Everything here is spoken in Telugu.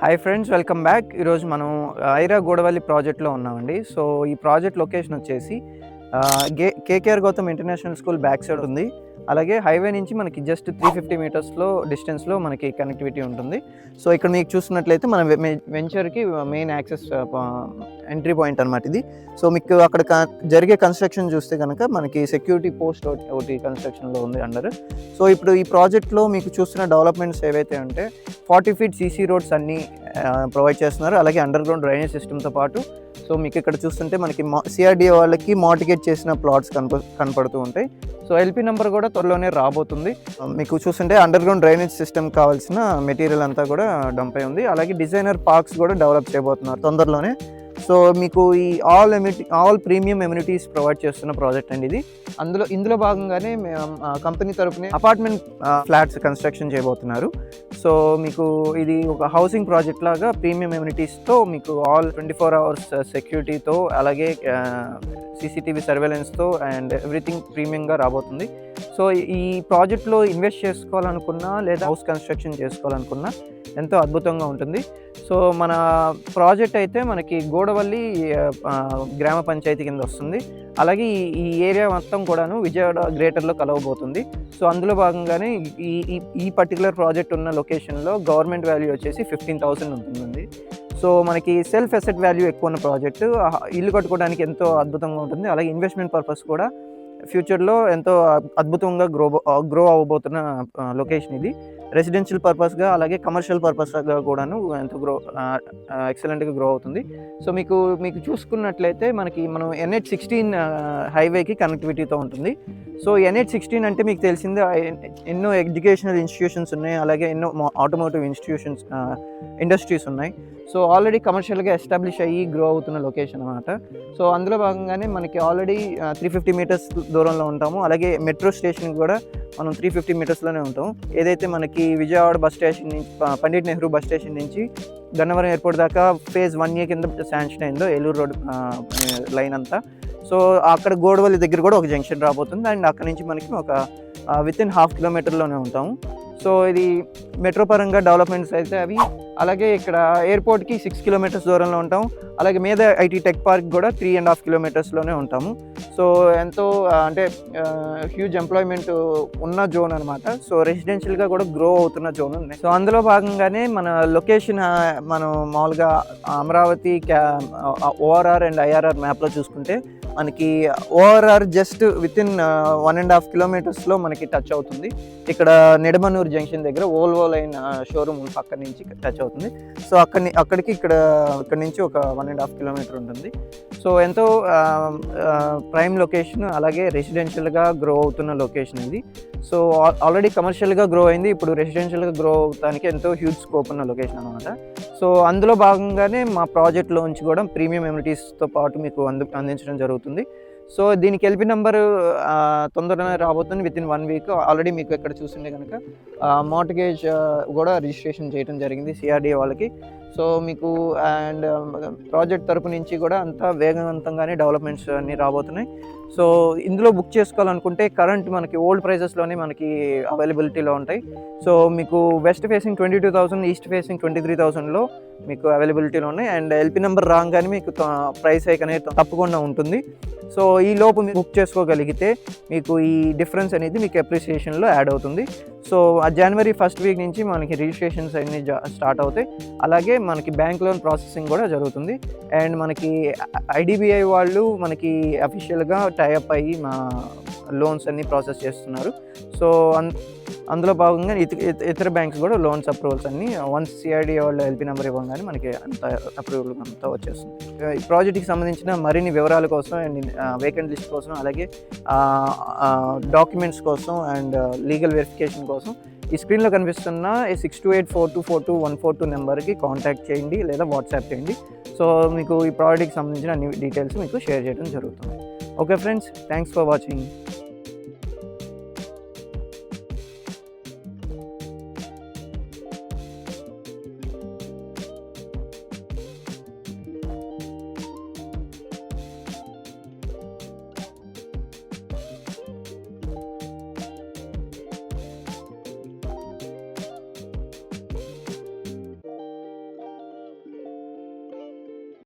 Hi friends, welcome back. ఈరోజు మనం ఐరా గూడవల్లి ప్రాజెక్ట్లో ఉన్నామండి. సో ఈ ప్రాజెక్ట్ లొకేషన్ వచ్చేసి KKR Gautam international school back side ఉంది. అలాగే హైవే నుంచి మనకి జస్ట్ 350 మీటర్స్లో డిస్టెన్స్లో మనకి కనెక్టివిటీ ఉంటుంది. సో ఇక్కడ మీకు చూస్తున్నట్లయితే మన వెంచర్కి మెయిన్ యాక్సెస్ ఎంట్రీ పాయింట్ అనమాట ఇది. సో మీకు అక్కడ జరిగే కన్స్ట్రక్షన్ చూస్తే కనుక మనకి సెక్యూరిటీ పోస్ట్ ఒకటి కన్స్ట్రక్షన్లో ఉంది అండర్. సో ఇప్పుడు ఈ ప్రాజెక్ట్లో మీకు చూస్తున్న డెవలప్మెంట్స్ ఏవైతే అంటే 40 ఫీట్ సీసీ రోడ్స్ అన్నీ ప్రొవైడ్ చేస్తున్నారు. అలాగే అండర్ గ్రౌండ్ డ్రైనేజ్ సిస్టమ్తో పాటు సో మీకు ఇక్కడ చూస్తుంటే మనకి సిఆర్డిఏ వాళ్ళకి మార్టిగేట్ చేసిన ప్లాట్స్ కనపడుతూ ఉంటాయి. సో ఎల్పీ నెంబర్ కూడా త్వరలోనే రాబోతుంది. మీకు చూస్తుంటే అండర్ గ్రౌండ్ డ్రైనేజ్ సిస్టమ్ కావాల్సిన మెటీరియల్ అంతా కూడా డంప్ అయి ఉంది. అలాగే డిజైనర్ పార్క్స్ కూడా డెవలప్ చేయబోతున్నారు తొందరలోనే. సో మీకు ఈ ఆల్ ప్రీమియం ఎమ్యూనిటీస్ ప్రొవైడ్ చేస్తున్న ప్రాజెక్ట్ అండి ఇది. ఇందులో భాగంగానే కంపెనీ తరపునే అపార్ట్మెంట్ ఫ్లాట్స్ కన్స్ట్రక్షన్ చేయబోతున్నారు. సో మీకు ఇది ఒక హౌసింగ్ ప్రాజెక్ట్ లాగా ప్రీమియం ఎమ్యూనిటీస్తో మీకు ఆల్ 24 అవర్స్ సెక్యూరిటీతో అలాగే సీసీటీవీ సర్వేలెన్స్తో అండ్ ఎవ్రీథింగ్ ప్రీమియంగా రాబోతుంది. సో ఈ ప్రాజెక్ట్లో ఇన్వెస్ట్ చేసుకోవాలనుకున్నా లేదా హౌస్ కన్స్ట్రక్షన్ చేసుకోవాలనుకున్నా ఎంతో అద్భుతంగా ఉంటుంది. సో మన ప్రాజెక్ట్ అయితే మనకి గూడవల్లి గ్రామ పంచాయతీ కింద వస్తుంది. అలాగే ఈ ఏరియా మొత్తం కూడాను విజయవాడ గ్రేటర్లో కలవబోతుంది. సో అందులో భాగంగానే ఈ పర్టికులర్ ప్రాజెక్ట్ ఉన్న లొకేషన్లో గవర్నమెంట్ వాల్యూ వచ్చేసి 15,000 ఉంటుందండి. సో మనకి సెల్ఫ్ అసెట్ వాల్యూ ఎక్కువ ఉన్న ప్రాజెక్టు, ఇల్లు కట్టుకోవడానికి ఎంతో అద్భుతంగా ఉంటుంది. అలాగే ఇన్వెస్ట్మెంట్ పర్పస్ కూడా ఫ్యూచర్లో ఎంతో అద్భుతంగా గ్రో అవ్వబోతున్న లొకేషన్ ఇది. రెసిడెన్షియల్ పర్పస్గా అలాగే కమర్షియల్ పర్పస్గా కూడాను ఎంతో ఎక్సలెంట్గా గ్రో అవుతుంది. సో మీకు చూసుకున్నట్లయితే మనం NH16 హైవేకి కనెక్టివిటీతో ఉంటుంది. సో NH16 అంటే మీకు తెలిసిందే, ఎన్నో ఎడ్యుకేషనల్ ఇన్స్టిట్యూషన్స్ ఉన్నాయి, అలాగే ఎన్నో ఆటోమోటివ్ ఇండస్ట్రీస్ ఉన్నాయి. సో ఆల్రెడీ కమర్షియల్గా ఎస్టాబ్లిష్ అయ్యి గ్రో అవుతున్న లొకేషన్ అన్నమాట. సో అందులో భాగంగానే మనకి ఆల్రెడీ 350 మీటర్స్ దూరంలో ఉంటాము. అలాగే మెట్రో స్టేషన్ కూడా మనం 350 మీటర్స్లోనే ఉంటాం. ఏదైతే మనకి విజయవాడ బస్ స్టేషన్ నుంచి పండిట్ నెహ్రూ బస్ స్టేషన్ నుంచి గన్నవరం ఎయిర్పోర్ట్ దాకా ఫేజ్ 1A కింద శాంక్షన్ అయిందో ఏలూరు రోడ్ లైన్ అంతా. సో అక్కడ గోడవల్లి దగ్గర కూడా ఒక జంక్షన్ రాబోతుంది. అండ్ అక్కడ నుంచి మనకి ఒక వితిన్ 1/2 కిలోమీటర్లోనే ఉంటాము. సో ఇది మెట్రో పరంగా డెవలప్మెంట్స్ అయితే అవి. అలాగే ఇక్కడ ఎయిర్పోర్ట్కి 6 కిలోమీటర్స్ దూరంలో ఉంటాము. అలాగే మీద ఐటీ టెక్ పార్క్ కూడా 3.5 కిలోమీటర్స్లోనే ఉంటాము. సో ఎంతో అంటే హ్యూజ్ ఎంప్లాయ్మెంట్ ఉన్న జోన్ అనమాట. సో రెసిడెన్షియల్గా కూడా గ్రో అవుతున్న జోన్ ఉంది. సో అందులో భాగంగానే మన లొకేషన్ మనం మామూలుగా అమరావతి ORR అండ్ IRR మ్యాప్లో చూసుకుంటే మనకి ORR జస్ట్ వితిన్ 1.5 కిలోమీటర్స్లో మనకి టచ్ అవుతుంది. ఇక్కడ నిడమనూరు జంక్షన్ దగ్గర ఓల్వో లైన్ షోరూమ్ పక్క నుంచి టచ్ అవుతుంది. సో అక్కడికి ఇక్కడ నుంచి ఒక 1.5 కిలోమీటర్ ఉంటుంది. సో ఎంతో ప్రైమ్ లొకేషన్, అలాగే రెసిడెన్షియల్గా గ్రో అవుతున్న లొకేషన్ ఇది. సో ఆల్రెడీ కమర్షియల్గా గ్రో అయింది, ఇప్పుడు రెసిడెన్షియల్గా గ్రో అవడానికి ఎంతో హ్యూజ్ స్కోప్ ఉన్న లొకేషన్ అనమాట. సో అందులో భాగంగానే మా ప్రాజెక్ట్లో నుంచి కూడా ప్రీమియం ఎమ్యూనిటీస్తో పాటు మీకు అందించడం జరుగుతుంది. సో దీనికి ఎల్పీ నెంబర్ తొందరగా రాబోతుంది, వితిన్ 1 వీక్. ఆల్రెడీ మీకు ఇక్కడ చూస్తుంటే కనుక మార్టిగేజ్ కూడా రిజిస్ట్రేషన్ చేయడం జరిగింది సిఆర్డిఏ వాళ్ళకి. సో మీకు అండ్ ప్రాజెక్ట్ తరపు నుంచి కూడా అంతా వేగవంతంగానే డెవలప్మెంట్స్ అన్నీ రాబోతున్నాయి. సో ఇందులో బుక్ చేసుకోవాలనుకుంటే కరెంట్ మనకి ఓల్డ్ ప్రైజెస్లోనే మనకి అవైలబిలిటీలో ఉంటాయి. సో మీకు వెస్ట్ ఫేసింగ్ 22,000, ఈస్ట్ ఫేసింగ్ 23,000లో మీకు అవైలబిలిటీలో ఉన్నాయి. అండ్ ఎల్పీ నెంబర్ రాగానే మీకు ప్రైస్ హైక్ అనేది తప్పకుండా ఉంటుంది. సో ఈ లోపు మీరు బుక్ చేసుకోగలిగితే మీకు ఈ డిఫరెన్స్ అనేది మీకు అప్రిసియేషన్లో యాడ్ అవుతుంది. సో జనవరి 1st వీక్ నుంచి మనకి రిజిస్ట్రేషన్స్ అన్నీ స్టార్ట్ అవుతాయి. అలాగే మనకి బ్యాంక్ లోన్ ప్రాసెసింగ్ కూడా జరుగుతుంది. అండ్ మనకి IDBI వాళ్ళు మనకి అఫీషియల్గా టైఅప్ అయ్యి మా లోన్స్ అన్నీ ప్రాసెస్ చేస్తున్నారు. సో అందులో భాగంగా ఇతర బ్యాంక్స్ కూడా లోన్స్ అప్రూవల్స్ అన్నీ వన్స్ సిఆర్డిఏ వాళ్ళు ఎల్పీ నెంబర్ ఇవ్వగానే మనకి అంత అప్రూవల్ అంతా వచ్చేస్తుంది. ఈ ప్రాజెక్ట్కి సంబంధించిన మరిన్ని వివరాల కోసం అండ్ వేకెంట్ లిస్ట్ కోసం, అలాగే డాక్యుమెంట్స్ కోసం అండ్ లీగల్ వెరిఫికేషన్ కోసం ఈ స్క్రీన్లో కనిపిస్తున్న 6284242142 నెంబర్కి కాంటాక్ట్ చేయండి లేదా వాట్సాప్ చేయండి. సో మీకు ఈ ప్రాజెక్ట్కి సంబంధించిన అన్ని డీటెయిల్స్ మీకు షేర్ చేయడం జరుగుతుంది. Okay friends, thanks for watching.